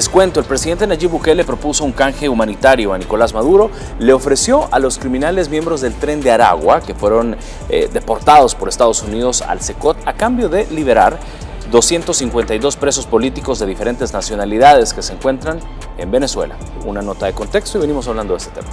Les cuento, el presidente Nayib Bukele propuso un canje humanitario a Nicolás Maduro. Le ofreció a los criminales miembros del Tren de Aragua, que fueron deportados por Estados Unidos al CECOT, a cambio de liberar 252 presos políticos de diferentes nacionalidades que se encuentran en Venezuela. Una nota de contexto y venimos hablando de este tema.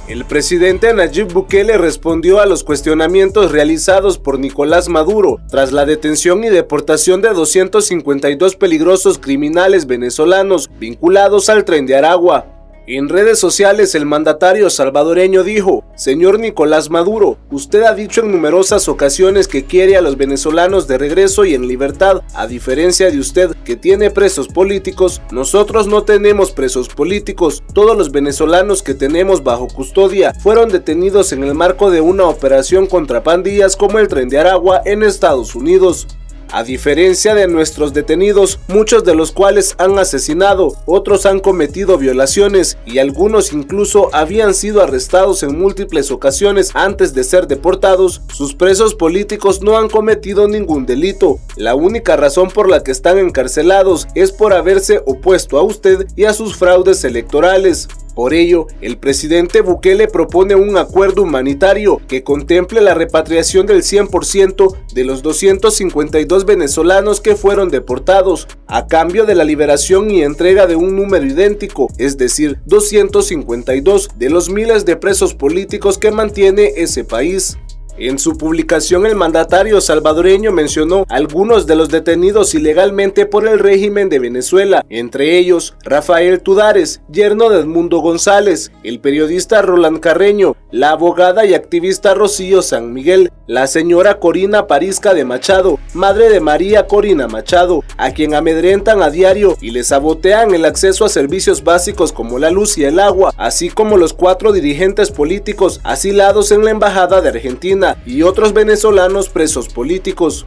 El presidente Nayib Bukele respondió a los cuestionamientos realizados por Nicolás Maduro tras la detención y deportación de 252 peligrosos criminales venezolanos vinculados al Tren de Aragua. En redes sociales, el mandatario salvadoreño dijo: "Señor Nicolás Maduro, usted ha dicho en numerosas ocasiones que quiere a los venezolanos de regreso y en libertad. A diferencia de usted, que tiene presos políticos, nosotros no tenemos presos políticos. Todos los venezolanos que tenemos bajo custodia fueron detenidos en el marco de una operación contra pandillas como el Tren de Aragua en Estados Unidos. A diferencia de nuestros detenidos, muchos de los cuales han asesinado, otros han cometido violaciones y algunos incluso habían sido arrestados en múltiples ocasiones antes de ser deportados, sus presos políticos no han cometido ningún delito. La única razón por la que están encarcelados es por haberse opuesto a usted y a sus fraudes electorales. Por ello, el presidente Bukele propone un acuerdo humanitario que contemple la repatriación del 100% de los 252 venezolanos que fueron deportados, a cambio de la liberación y entrega de un número idéntico, es decir, 252 de los miles de presos políticos que mantiene ese país. En su publicación, el mandatario salvadoreño mencionó algunos de los detenidos ilegalmente por el régimen de Venezuela, entre ellos Rafael Tudares, yerno de Edmundo González, el periodista Roland Carreño, la abogada y activista Rocío San Miguel, la señora Corina Parisca de Machado, madre de María Corina Machado, a quien amedrentan a diario y le sabotean el acceso a servicios básicos como la luz y el agua, así como los 4 dirigentes políticos asilados en la embajada de Argentina y otros venezolanos presos políticos.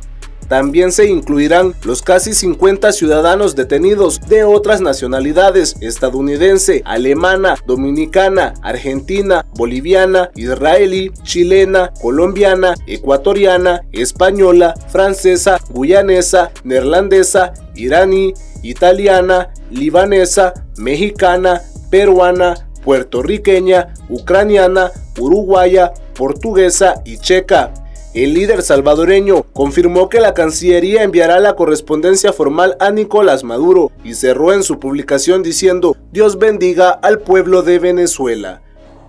También se incluirán los casi 50 ciudadanos detenidos de otras nacionalidades: estadounidense, alemana, dominicana, argentina, boliviana, israelí, chilena, colombiana, ecuatoriana, española, francesa, guyanesa, neerlandesa, iraní, italiana, libanesa, mexicana, peruana, puertorriqueña, ucraniana, uruguaya, portuguesa y checa. El líder salvadoreño confirmó que la Cancillería enviará la correspondencia formal a Nicolás Maduro y cerró en su publicación diciendo: "Dios bendiga al pueblo de Venezuela".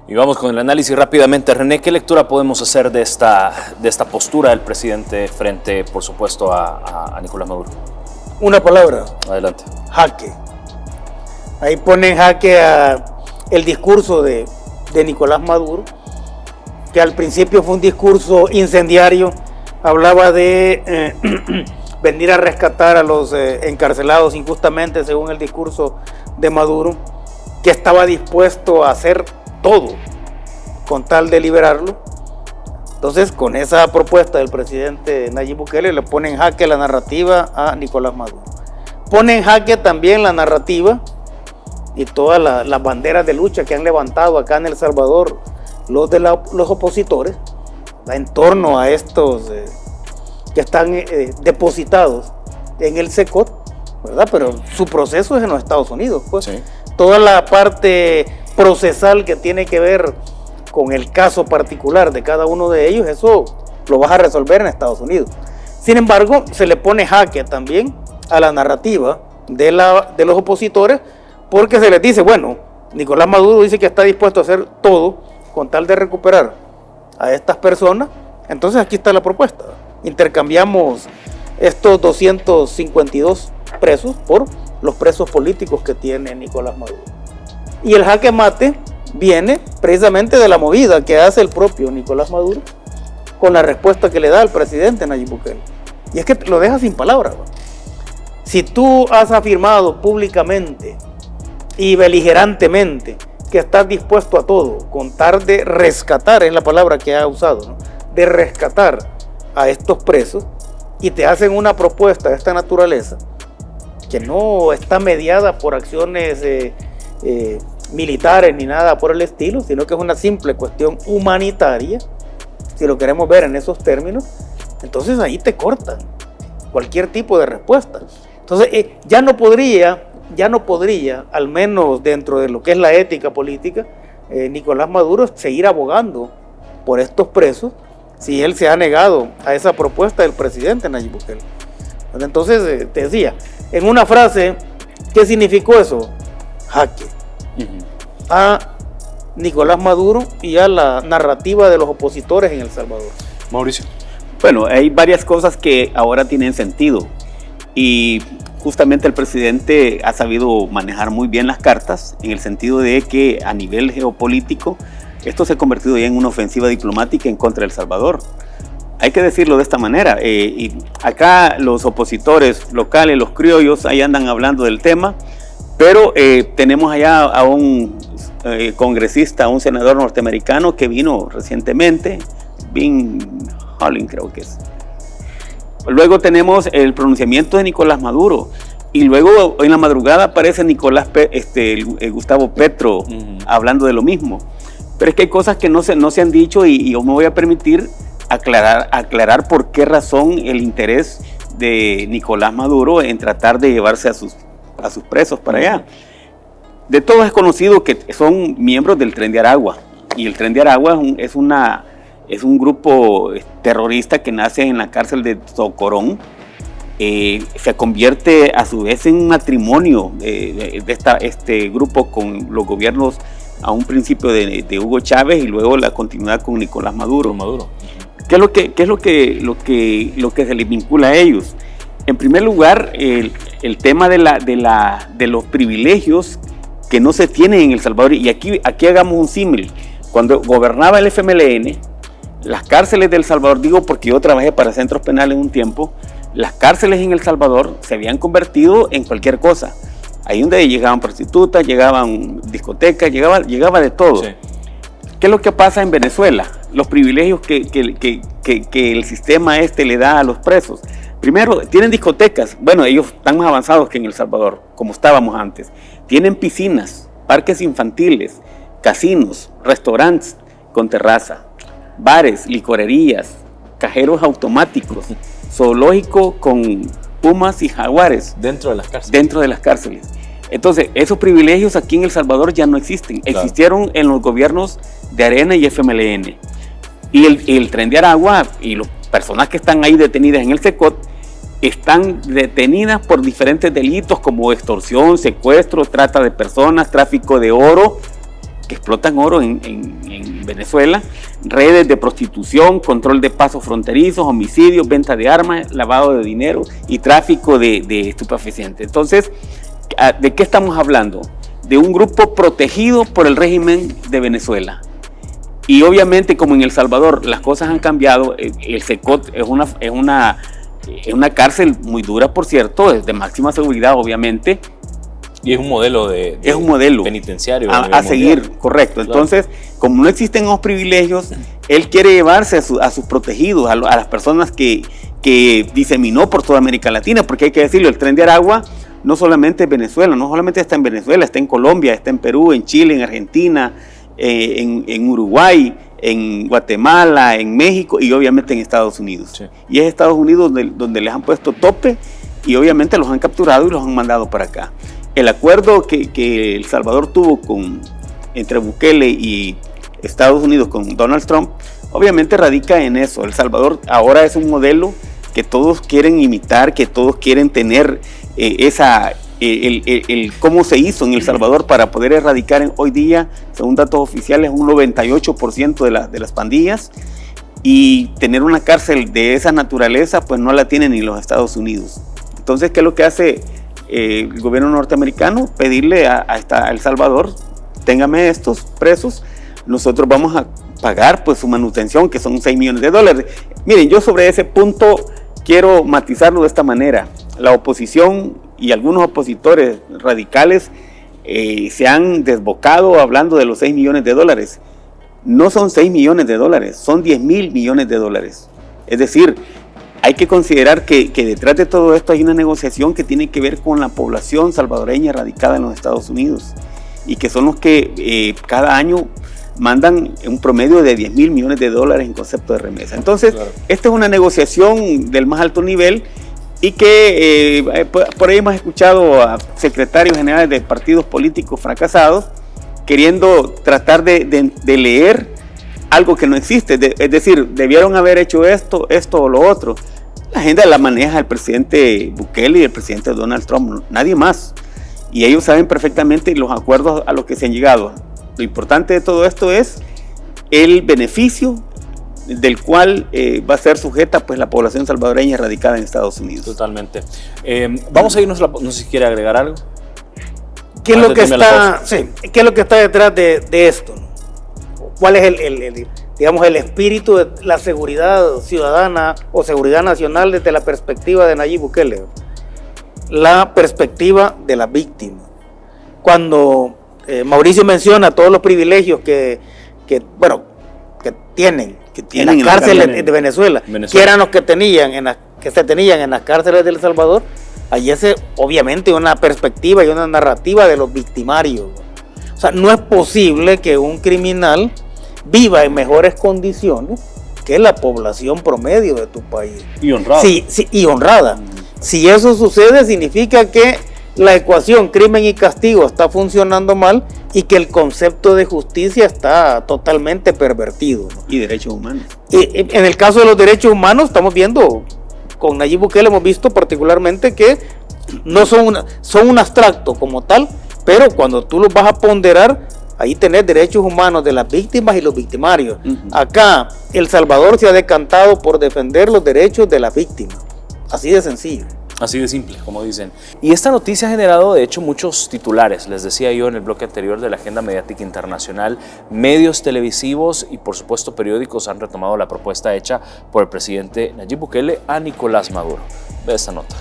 Y vamos con el análisis rápidamente. René, ¿qué lectura podemos hacer de esta postura del presidente frente, por supuesto, a Nicolás Maduro? Una palabra. Adelante. Jaque. Ahí pone en jaque el discurso de Nicolás Maduro, que al principio fue un discurso incendiario. Hablaba de venir a rescatar a los encarcelados injustamente, según el discurso de Maduro, que estaba dispuesto a hacer todo con tal de liberarlo. Entonces, con esa propuesta del presidente Nayib Bukele, le pone en jaque la narrativa a Nicolás Maduro. Pone en jaque también la narrativa y todas las banderas de lucha que han levantado acá en El Salvador los opositores en torno a estos que están depositados en el CECOT, ¿verdad? Pero su proceso es en los Estados Unidos, pues. Sí. Toda la parte procesal que tiene que ver con el caso particular de cada uno de ellos, eso lo vas a resolver en Estados Unidos. Sin embargo, se le pone jaque también a la narrativa de los opositores, porque se les dice, bueno, Nicolás Maduro dice que está dispuesto a hacer todo con tal de recuperar a estas personas. Entonces aquí está la propuesta: intercambiamos estos 252 presos por los presos políticos que tiene Nicolás Maduro. Y el jaque mate viene precisamente de la movida que hace el propio Nicolás Maduro con la respuesta que le da al presidente Nayib Bukele. Y es que lo deja sin palabras. Si tú has afirmado públicamente y beligerantemente que estás dispuesto a todo con tal de rescatar, es la palabra que ha usado, ¿no?, de rescatar a estos presos, y te hacen una propuesta de esta naturaleza que no está mediada por acciones militares ni nada por el estilo, sino que es una simple cuestión humanitaria, si lo queremos ver en esos términos, entonces ahí te cortan cualquier tipo de respuesta. Entonces, ya no podría, al menos dentro de lo que es la ética política, Nicolás Maduro seguir abogando por estos presos si él se ha negado a esa propuesta del presidente Nayib Bukele. Entonces, te decía, en una frase, ¿qué significó eso? Jaque a Nicolás Maduro y a la narrativa de los opositores en El Salvador. Mauricio. Bueno, hay varias cosas que ahora tienen sentido y justamente el presidente ha sabido manejar muy bien las cartas en el sentido de que a nivel geopolítico esto se ha convertido ya en una ofensiva diplomática en contra de El Salvador. Hay que decirlo de esta manera. Y acá los opositores locales, los criollos, ahí andan hablando del tema, pero tenemos allá a un congresista, a un senador norteamericano que vino recientemente, Vin Holling creo que es. Luego tenemos el pronunciamiento de Nicolás Maduro y luego en la madrugada aparece Gustavo Petro hablando de lo mismo. Pero es que hay cosas que no se han dicho y yo me voy a permitir aclarar por qué razón el interés de Nicolás Maduro en tratar de llevarse a sus presos para allá. De todos es conocido que son miembros del Tren de Aragua y el Tren de Aragua es un grupo terrorista que nace en la cárcel de Socorón. Se convierte a su vez en un matrimonio de este grupo con los gobiernos a un principio de Hugo Chávez y luego la continuidad con Nicolás Maduro. ¿Qué es lo que se les vincula a ellos? En primer lugar, el tema de los privilegios que no se tienen en El Salvador. Y aquí hagamos un símil. Cuando gobernaba el FMLN, las cárceles de El Salvador, digo porque yo trabajé para centros penales un tiempo, las cárceles en El Salvador se habían convertido en cualquier cosa. Ahí donde llegaban prostitutas, llegaban discotecas, llegaba de todo. Sí. ¿Qué es lo que pasa en Venezuela? Los privilegios que el sistema le da a los presos. Primero, tienen discotecas. Bueno, ellos están más avanzados que en El Salvador, como estábamos antes. Tienen piscinas, parques infantiles, casinos, restaurantes con terraza, bares, licorerías, cajeros automáticos, zoológico con pumas y jaguares. Dentro de las cárceles. Dentro de las cárceles. Entonces, esos privilegios aquí en El Salvador ya no existen. Claro. Existieron en los gobiernos de Arena y FMLN. Y el Tren de Aragua y las personas que están ahí detenidas en el CECOT están detenidas por diferentes delitos como extorsión, secuestro, trata de personas, tráfico de oro, que explotan oro en Venezuela, redes de prostitución, control de pasos fronterizos, homicidios, venta de armas, lavado de dinero y tráfico de estupefacientes. Entonces, ¿de qué estamos hablando? De un grupo protegido por el régimen de Venezuela. Y obviamente, como en El Salvador las cosas han cambiado, el CECOT es una cárcel muy dura, por cierto, es de máxima seguridad, obviamente. Y es un modelo penitenciario a seguir, correcto. Claro. Entonces, como no existen los privilegios, él quiere llevarse a sus protegidos, a las personas que diseminó por toda América Latina, porque hay que decirlo, el Tren de Aragua no solamente es Venezuela, no solamente está en Venezuela, está en Colombia, está en Perú, en Chile, en Argentina, en Uruguay, en Guatemala, en México y obviamente en Estados Unidos. Sí. Y es Estados Unidos donde les han puesto tope y obviamente los han capturado y los han mandado para acá. El acuerdo que El Salvador tuvo entre Bukele y Estados Unidos con Donald Trump, obviamente radica en eso. El Salvador ahora es un modelo que todos quieren imitar, que todos quieren tener cómo se hizo en El Salvador para poder erradicar hoy día, según datos oficiales, un 98% de las pandillas, y tener una cárcel de esa naturaleza, pues no la tienen ni los Estados Unidos. Entonces, ¿qué es lo que hace el gobierno norteamericano? Pedirle a El Salvador, téngame estos presos, nosotros vamos a pagar pues su manutención, que son $6 millones. Miren, yo sobre ese punto quiero matizarlo de esta manera. La oposición y algunos opositores radicales se han desbocado hablando de los $6 millones. No son $6 millones, son $10,000 millones. Es decir, hay que considerar que detrás de todo esto hay una negociación que tiene que ver con la población salvadoreña radicada en los Estados Unidos y que son los que cada año mandan un promedio de $10,000 millones en concepto de remesa. Entonces, claro, esta es una negociación del más alto nivel y que por ahí hemos escuchado a secretarios generales de partidos políticos fracasados queriendo tratar de leer algo que no existe, es decir, debieron haber hecho esto o lo otro. La agenda la maneja el presidente Bukele y el presidente Donald Trump, nadie más. Y ellos saben perfectamente los acuerdos a los que se han llegado. Lo importante de todo esto es el beneficio del cual va a ser sujeta pues la población salvadoreña radicada en Estados Unidos. Totalmente. Vamos a irnos, no sé si quiere agregar algo. ¿Qué es lo que está detrás de esto? ¿Cuál es el espíritu de la seguridad ciudadana o seguridad nacional desde la perspectiva de Nayib Bukele? La perspectiva de la víctima. Cuando Mauricio menciona todos los privilegios que tienen en las cárceles de Venezuela, que eran los que se tenían en las cárceles de El Salvador, allí es obviamente una perspectiva y una narrativa de los victimarios. O sea, no es posible que un criminal viva en mejores condiciones que la población promedio de tu país. Y honrada. Sí, y honrada. Si eso sucede, significa que la ecuación crimen y castigo está funcionando mal y que el concepto de justicia está totalmente pervertido, ¿no? Y derechos humanos. Y en el caso de los derechos humanos, estamos viendo, con Nayib Bukele hemos visto particularmente que no son un abstracto como tal, pero cuando tú los vas a ponderar, ahí tenés derechos humanos de las víctimas y los victimarios. Acá, El Salvador se ha decantado por defender los derechos de las víctimas. Así de sencillo. Así de simple, como dicen. Y esta noticia ha generado, de hecho, muchos titulares. Les decía yo en el bloque anterior de la agenda mediática internacional. Medios televisivos y, por supuesto, periódicos han retomado la propuesta hecha por el presidente Nayib Bukele a Nicolás Maduro. Ve esta nota.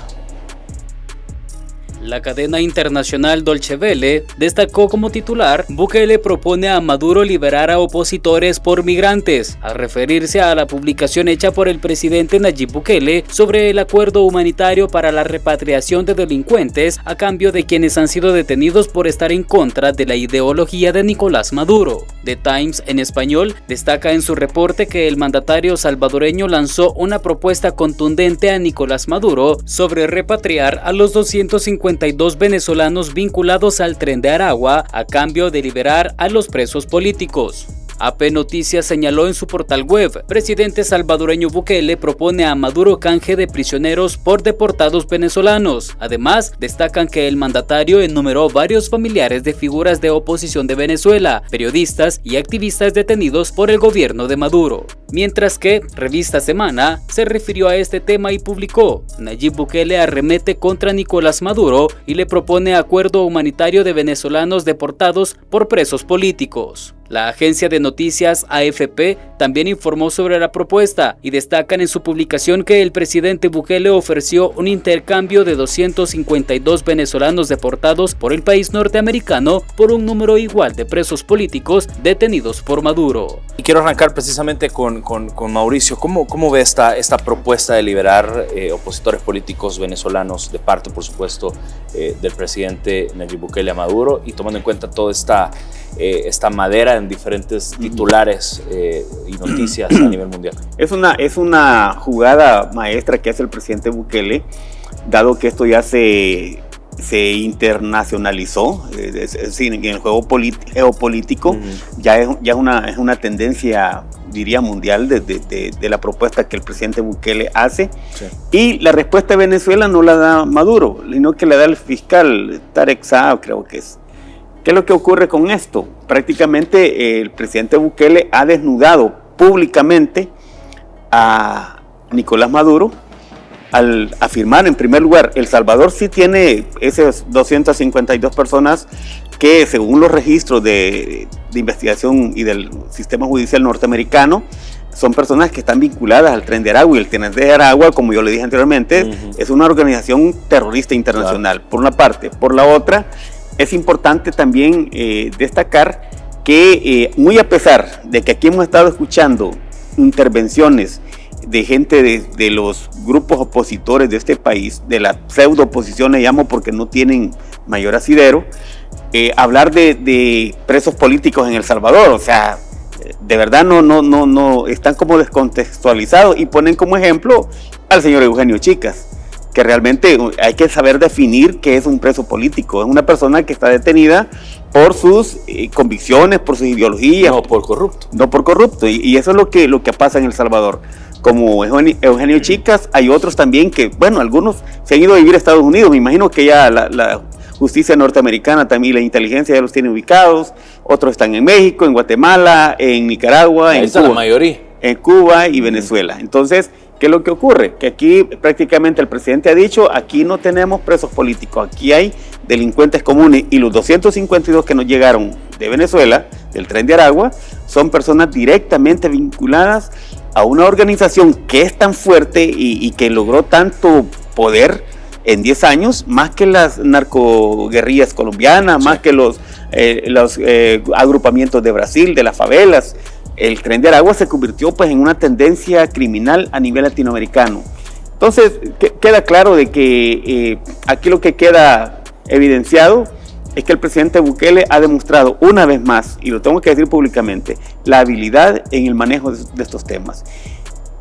La cadena internacional Deutsche Welle destacó como titular: Bukele propone a Maduro liberar a opositores por migrantes, al referirse a la publicación hecha por el presidente Nayib Bukele sobre el acuerdo humanitario para la repatriación de delincuentes a cambio de quienes han sido detenidos por estar en contra de la ideología de Nicolás Maduro. The Times en español destaca en su reporte que el mandatario salvadoreño lanzó una propuesta contundente a Nicolás Maduro sobre repatriar a los 252 venezolanos vinculados al Tren de Aragua a cambio de liberar a los presos políticos. AP Noticias señaló en su portal web: presidente salvadoreño Bukele propone a Maduro canje de prisioneros por deportados venezolanos. Además, destacan que el mandatario enumeró varios familiares de figuras de oposición de Venezuela, periodistas y activistas detenidos por el gobierno de Maduro. Mientras que Revista Semana se refirió a este tema y publicó: Nayib Bukele arremete contra Nicolás Maduro y le propone acuerdo humanitario de venezolanos deportados por presos políticos. La agencia de noticias AFP también informó sobre la propuesta y destacan en su publicación que el presidente Bukele ofreció un intercambio de 252 venezolanos deportados por el país norteamericano por un número igual de presos políticos detenidos por Maduro. Y quiero arrancar precisamente con Mauricio. ¿Cómo ve esta propuesta de liberar opositores políticos venezolanos de parte, por supuesto, del presidente Nayib Bukele a Maduro, y tomando en cuenta toda esta madera en diferentes titulares y noticias a nivel mundial? Es una jugada maestra que hace el presidente Bukele, dado que esto ya se internacionalizó, es decir, en el juego geopolítico. Ya es una tendencia, diría, mundial de la propuesta que el presidente Bukele hace. Sí. Y la respuesta de Venezuela no la da Maduro, sino que la da el fiscal Tarek Saab, creo que es. ¿Qué es lo que ocurre con esto? Prácticamente el presidente Bukele ha desnudado públicamente a Nicolás Maduro al afirmar, en primer lugar, El Salvador sí tiene esas 252 personas que, según los registros de investigación y del sistema judicial norteamericano, son personas que están vinculadas al Tren de Aragua, y el Tren de Aragua, como yo le dije anteriormente, es una organización terrorista internacional, claro, por una parte. Por la otra, es importante también destacar que muy a pesar de que aquí hemos estado escuchando intervenciones de gente de los grupos opositores de este país, de la pseudo oposición le llamo porque no tienen mayor asidero, hablar de presos políticos en El Salvador, o sea, de verdad no están como descontextualizados, y ponen como ejemplo al señor Eugenio Chicas. que realmente hay que saber definir qué es un preso político. Es una persona que está detenida por sus convicciones, por sus ideologías. No por corrupto. No por corrupto, y eso es lo que pasa en El Salvador. Como Eugenio Chicas, hay otros también que, bueno, algunos se han ido a vivir a Estados Unidos. Me imagino que ya la justicia norteamericana también, la inteligencia ya los tiene ubicados. Otros están en México, en Guatemala, en Nicaragua, en Cuba, la mayoría. En Cuba y Venezuela. Entonces, ¿qué es lo que ocurre? Que aquí prácticamente el presidente ha dicho, aquí no tenemos presos políticos, aquí hay delincuentes comunes, y los 252 que nos llegaron de Venezuela, del Tren de Aragua, son personas directamente vinculadas a una organización que es tan fuerte y que logró tanto poder en 10 años, más que las narcoguerrillas colombianas, sí, más que los agrupamientos de Brasil, de las favelas. El Tren de Aragua se convirtió pues en una tendencia criminal a nivel latinoamericano. Entonces queda claro de que aquí lo que queda evidenciado es que el presidente Bukele ha demostrado una vez más, y lo tengo que decir públicamente, la habilidad en el manejo de estos temas.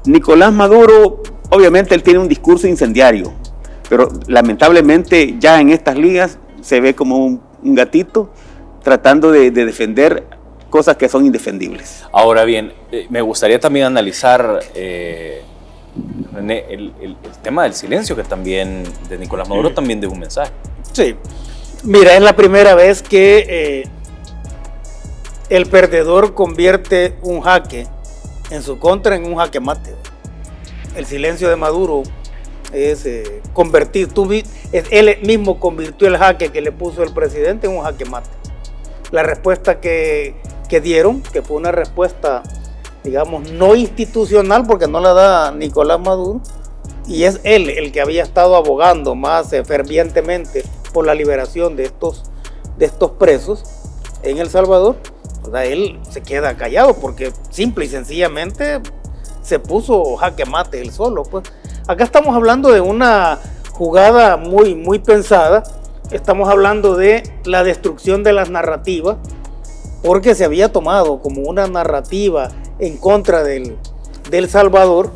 Nicolás Maduro, obviamente él tiene un discurso incendiario, pero lamentablemente ya en estas ligas se ve como un gatito tratando de defender cosas que son indefendibles. Ahora bien, me gustaría también analizar René, el tema del silencio que también de Nicolás Maduro también dejó un mensaje. Sí, mira, es la primera vez que el perdedor convierte un jaque en su contra en un jaque mate. El silencio de Maduro es convertir, él mismo convirtió el jaque que le puso el presidente en un jaque mate. La respuesta que dieron, que fue una respuesta, digamos, no institucional, porque no la da Nicolás Maduro, y es él el que había estado abogando más fervientemente por la liberación de estos presos en El Salvador. O sea, él se queda callado porque simple y sencillamente se puso jaque mate él solo. Pues acá estamos hablando de una jugada muy, muy pensada. Estamos hablando de la destrucción de las narrativas, porque se había tomado como una narrativa en contra del Salvador,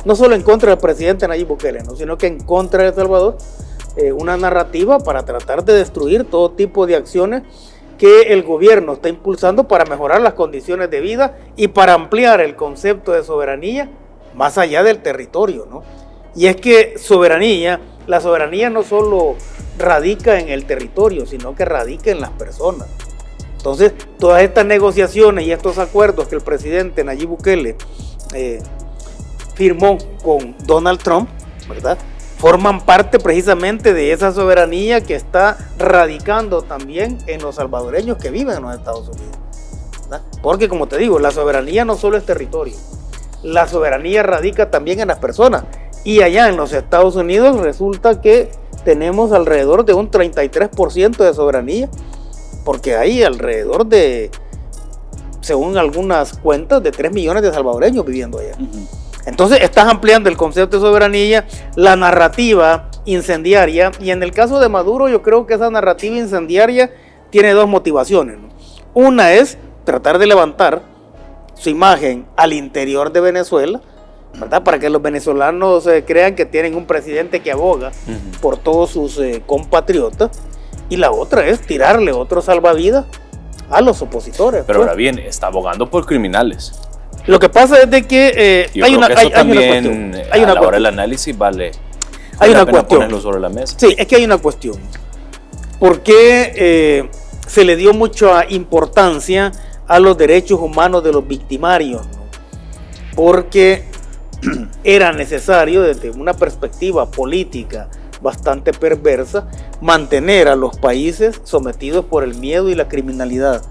no solo en contra del presidente Nayib Bukele, ¿no?, sino que en contra de El Salvador, una narrativa para tratar de destruir todo tipo de acciones que el gobierno está impulsando para mejorar las condiciones de vida y para ampliar el concepto de soberanía más allá del territorio, ¿no? Y es que la soberanía no solo radica en el territorio, sino que radica en las personas. Entonces, todas estas negociaciones y estos acuerdos que el presidente Nayib Bukele firmó con Donald Trump, ¿verdad?, forman parte precisamente de esa soberanía que está radicando también en los salvadoreños que viven en los Estados Unidos, ¿verdad? Porque, como te digo, la soberanía no solo es territorio, la soberanía radica también en las personas. Y allá en los Estados Unidos resulta que tenemos alrededor de un 33% de soberanía, porque hay alrededor de, según algunas cuentas, de 3 millones de salvadoreños viviendo allá. Entonces estás ampliando el concepto de soberanía, la narrativa incendiaria, y en el caso de Maduro yo creo que esa narrativa incendiaria tiene dos motivaciones, ¿no? Una es tratar de levantar su imagen al interior de Venezuela, ¿verdad?, para que los venezolanos crean que tienen un presidente que aboga por todos sus compatriotas, y la otra es tirarle otro salvavidas a los opositores. Pero ahora bien, está abogando por criminales. Lo que pasa es de que hay una cuestión. A la hora del análisis vale la pena ponerlo sobre la mesa. Sí, es que hay una cuestión. ¿Por qué se le dio mucha importancia a los derechos humanos de los victimarios, ¿no? Porque era necesario, desde una perspectiva política bastante perversa, mantener a los países sometidos por el miedo y la criminalidad.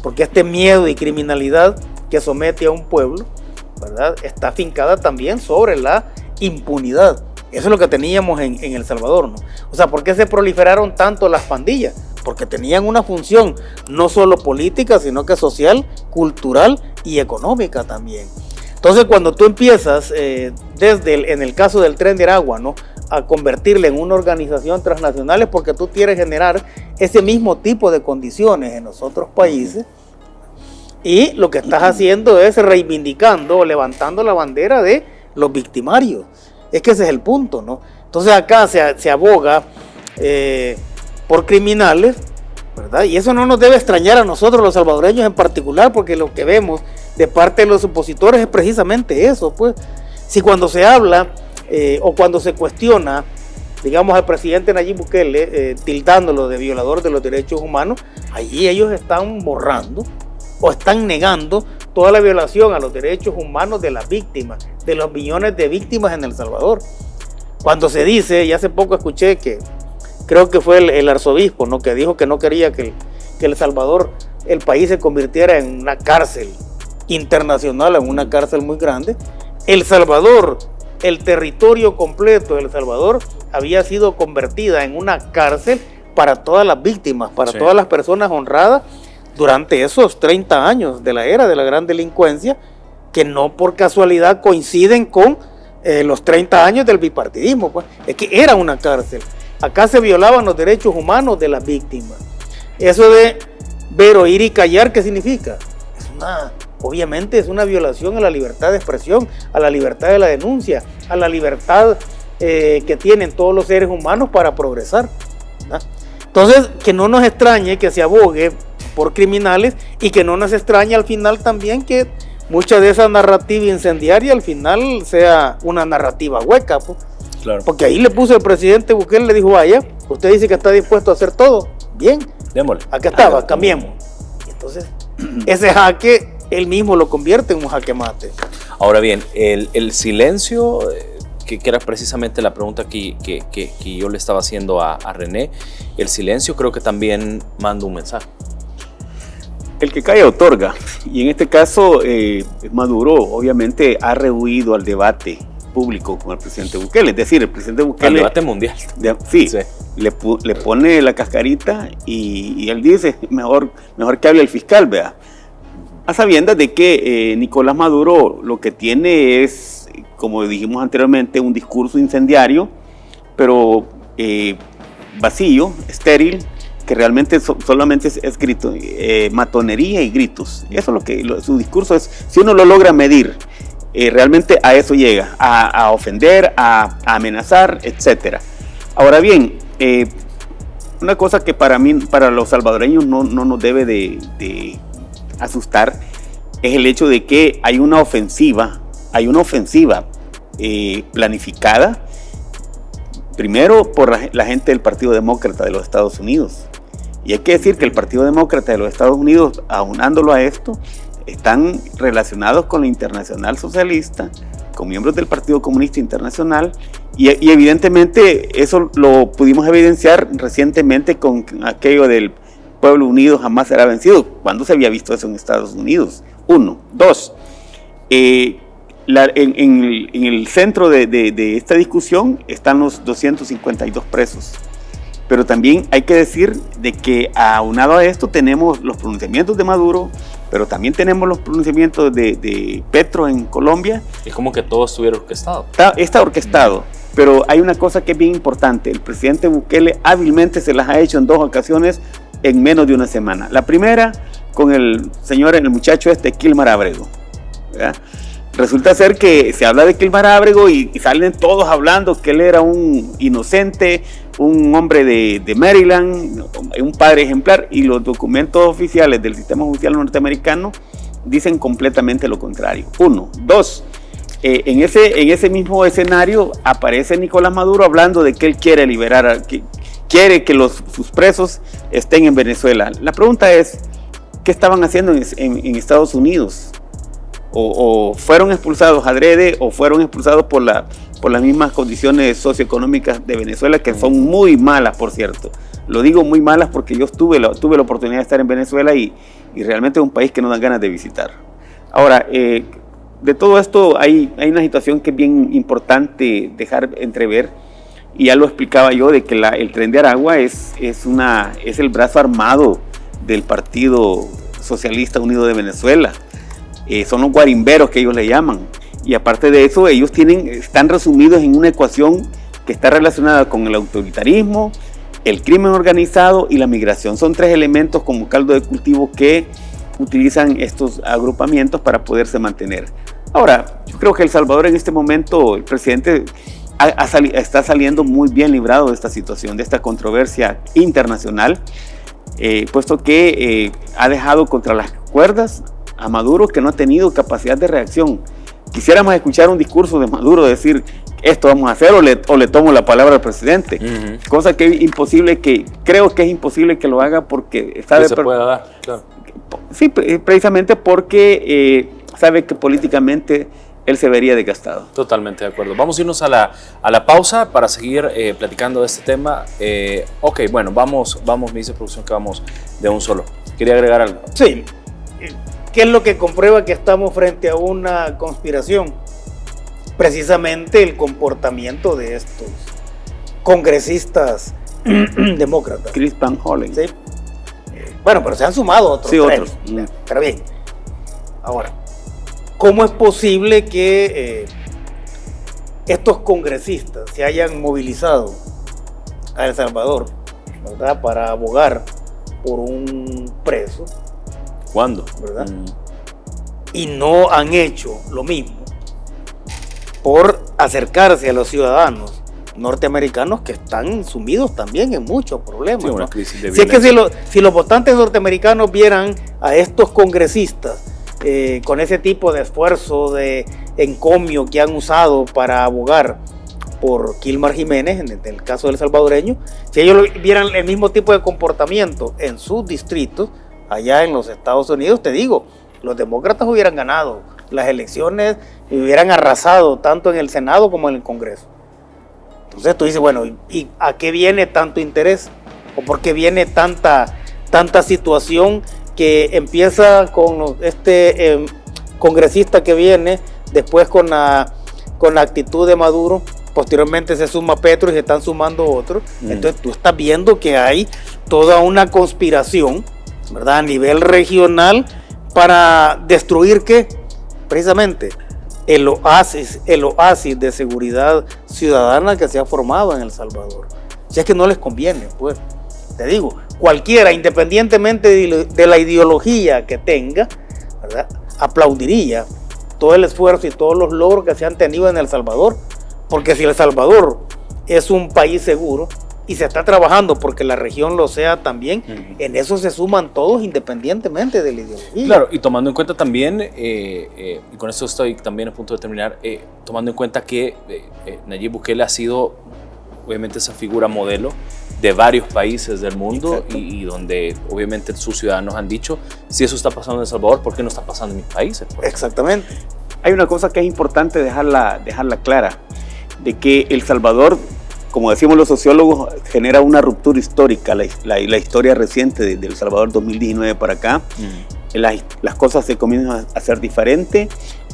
Porque este miedo y criminalidad que somete a un pueblo, ¿verdad?, está afincada también sobre la impunidad. Eso es lo que teníamos en El Salvador, ¿no? O sea, ¿por qué se proliferaron tanto las pandillas? Porque tenían una función no solo política, sino que social, cultural y económica también. Entonces, cuando tú empiezas, en el caso del Tren de Aragua, ¿no?, a convertirle en una organización transnacional, es porque tú quieres generar ese mismo tipo de condiciones en los otros países, y lo que estás haciendo es reivindicando o levantando la bandera de los victimarios. Es que ese es el punto, ¿no? Entonces acá se aboga por criminales, ¿verdad? Y eso no nos debe extrañar a nosotros los salvadoreños en particular, porque lo que vemos de parte de los opositores es precisamente eso, pues. Si cuando se habla o cuando se cuestiona, digamos, al presidente Nayib Bukele, tildándolo de violador de los derechos humanos, allí ellos están borrando o están negando toda la violación a los derechos humanos de las víctimas, de los millones de víctimas en El Salvador. Cuando se dice, y hace poco escuché que, creo que fue el arzobispo, ¿no?, que dijo que no quería que El Salvador, el país, se convirtiera en una cárcel internacional, en una cárcel muy grande. El Salvador, el territorio completo de El Salvador, había sido convertida en una cárcel para todas las víctimas, para todas las personas honradas durante esos 30 años de la era de la gran delincuencia, que no por casualidad coinciden con los 30 años del bipartidismo, pues. Es que era una cárcel. Acá se violaban los derechos humanos de las víctimas. Eso de ver, oír y callar, ¿qué significa? Obviamente es una violación a la libertad de expresión, a la libertad de la denuncia, a la libertad que tienen todos los seres humanos para progresar, ¿verdad? Entonces, que no nos extrañe que se abogue por criminales, y que no nos extrañe al final también que mucha de esa narrativa incendiaria al final sea una narrativa hueca, pues. Claro. Porque ahí le puso el presidente Bukele, le dijo: vaya, usted dice que está dispuesto a hacer todo, bien, démosle. Acá estaba, cambiemos. Entonces, ese jaque él mismo lo convierte en un jaque mate. Ahora bien, el silencio, que era precisamente la pregunta que yo le estaba haciendo a René, el silencio creo que también manda un mensaje. El que calla otorga, y en este caso Maduro obviamente ha rehuido al debate público con el presidente Bukele, es decir, el presidente Bukele... Al debate mundial. Sí. Le pone la cascarita y él dice, mejor que hable el fiscal, vea. A sabiendas de que Nicolás Maduro lo que tiene es, como dijimos anteriormente, un discurso incendiario, pero vacío, estéril, que realmente solamente es grito, matonería y gritos. Eso es lo que su discurso es. Si uno lo logra medir, realmente a eso llega, a ofender, a amenazar, etc. Ahora bien, una cosa que para los salvadoreños no nos debe de asustar es el hecho de que hay una ofensiva planificada, primero por la gente del Partido Demócrata de los Estados Unidos. Y hay que decir que el Partido Demócrata de los Estados Unidos, aunándolo a esto, están relacionados con la Internacional Socialista, con miembros del Partido Comunista Internacional, y evidentemente eso lo pudimos evidenciar recientemente con aquello del Pueblo Unido jamás será vencido. ¿Cuándo se había visto eso en Estados Unidos? 1. 2. En el centro de esta discusión están los 252 presos. Pero también hay que decir de que aunado a esto tenemos los pronunciamientos de Maduro, pero también tenemos los pronunciamientos de Petro en Colombia. Es como que todo estuviera orquestado. Está orquestado, pero hay una cosa que es bien importante. El presidente Bukele hábilmente se las ha hecho en 2 ocasiones en menos de una semana. La primera con el muchacho Kilmar Abrego, ¿verdad? Resulta ser que se habla de Kilmar Abrego y salen todos hablando que él era un inocente, un hombre de Maryland, un padre ejemplar, y los documentos oficiales del sistema judicial norteamericano dicen completamente lo contrario. 1. 2. En ese mismo escenario aparece Nicolás Maduro hablando de que él quiere quiere que sus presos estén en Venezuela. La pregunta es, ¿qué estaban haciendo en Estados Unidos? O fueron expulsados adrede, o fueron expulsados por las mismas condiciones socioeconómicas de Venezuela, que son muy malas, por cierto. Lo digo muy malas porque yo tuve la oportunidad de estar en Venezuela y realmente es un país que no dan ganas de visitar. Ahora, de todo esto hay una situación que es bien importante dejar entrever, y ya lo explicaba yo, de que el Tren de Aragua es el brazo armado del Partido Socialista Unido de Venezuela. Son los guarimberos que ellos le llaman, y aparte de eso ellos están resumidos en una ecuación que está relacionada con el autoritarismo, el crimen organizado y la migración. Son 3 elementos como caldo de cultivo que utilizan estos agrupamientos para poderse mantener. Ahora, yo creo que El Salvador en este momento, el presidente está saliendo muy bien librado de esta situación, de esta controversia internacional, puesto que ha dejado contra las cuerdas a Maduro, que no ha tenido capacidad de reacción. Quisiéramos escuchar un discurso de Maduro decir esto vamos a hacer o le tomo la palabra al presidente, cosa que es imposible, creo que es imposible que lo haga porque sabe se puede dar, claro. Sí, precisamente porque sabe que políticamente él se vería desgastado. Totalmente de acuerdo. Vamos a irnos a la pausa para seguir platicando de este tema. Ok, bueno, vamos, me dice producción que vamos de un solo. ¿Quería agregar algo? Sí. ¿Qué es lo que comprueba que estamos frente a una conspiración? Precisamente el comportamiento de estos congresistas demócratas. Chris Van Hollen. Sí. Bueno, pero se han sumado otros. Sí, tres. otros. Pero bien. Ahora, ¿cómo es posible que estos congresistas se hayan movilizado a El Salvador, ¿verdad?, para abogar por un preso? ¿Cuándo? ¿Verdad? Y no han hecho lo mismo por acercarse a los ciudadanos norteamericanos que están sumidos también en muchos problemas. Sí, una ¿no? crisis de Si es que violencia. si los votantes norteamericanos vieran a estos congresistas con ese tipo de esfuerzo, de encomio que han usado para abogar por Kilmar Jiménez, en el caso del salvadoreño, si ellos vieran el mismo tipo de comportamiento en sus distritos, allá en los Estados Unidos, te digo, los demócratas hubieran ganado las elecciones y hubieran arrasado tanto en el Senado como en el Congreso. Entonces tú dices, bueno, ¿y a qué viene tanto interés? ¿O por qué viene tanta situación que empieza con este congresista que viene, después con la actitud de Maduro, posteriormente se suma Petro y se están sumando otros? Entonces tú estás viendo que hay toda una conspiración, ¿verdad?, a nivel regional para destruir, ¿qué? Precisamente el oasis de seguridad ciudadana que se ha formado en El Salvador. Si es que no les conviene, pues, te digo, cualquiera, independientemente de la ideología que tenga, ¿verdad?, aplaudiría todo el esfuerzo y todos los logros que se han tenido en El Salvador, porque si El Salvador es un país seguro y se está trabajando porque la región lo sea también, en eso se suman todos independientemente de la ideología. Claro, y tomando en cuenta también, y con esto estoy también a punto de terminar, tomando en cuenta que Nayib Bukele ha sido obviamente esa figura modelo de varios países del mundo y donde obviamente sus ciudadanos han dicho, si eso está pasando en El Salvador, ¿por qué no está pasando en mis países? Exactamente. Hay una cosa que es importante dejarla clara, de que El Salvador, como decimos los sociólogos, genera una ruptura histórica, la historia reciente de El Salvador 2019 para acá. Las cosas se comienzan a hacer diferentes,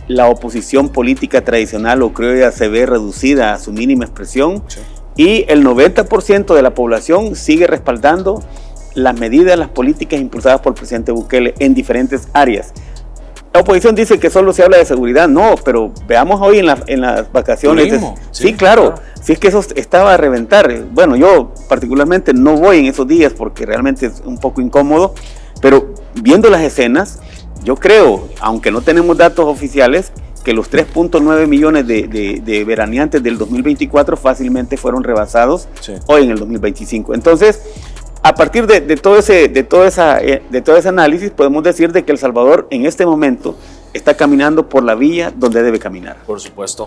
la oposición política tradicional o criolla se ve reducida a su mínima expresión, y el 90% de la población sigue respaldando las medidas, las políticas impulsadas por el presidente Bukele en diferentes áreas. La oposición dice que solo se habla de seguridad, no, pero veamos hoy en las vacaciones. Sí, claro. Si es que eso estaba a reventar. Bueno, yo particularmente no voy en esos días porque realmente es un poco incómodo, pero viendo las escenas, yo creo, aunque no tenemos datos oficiales, que los 3.9 millones de veraneantes del 2024 fácilmente fueron rebasados hoy en el 2025. Entonces, a partir de todo ese análisis, podemos decir de que El Salvador en este momento está caminando por la vía donde debe caminar. Por supuesto.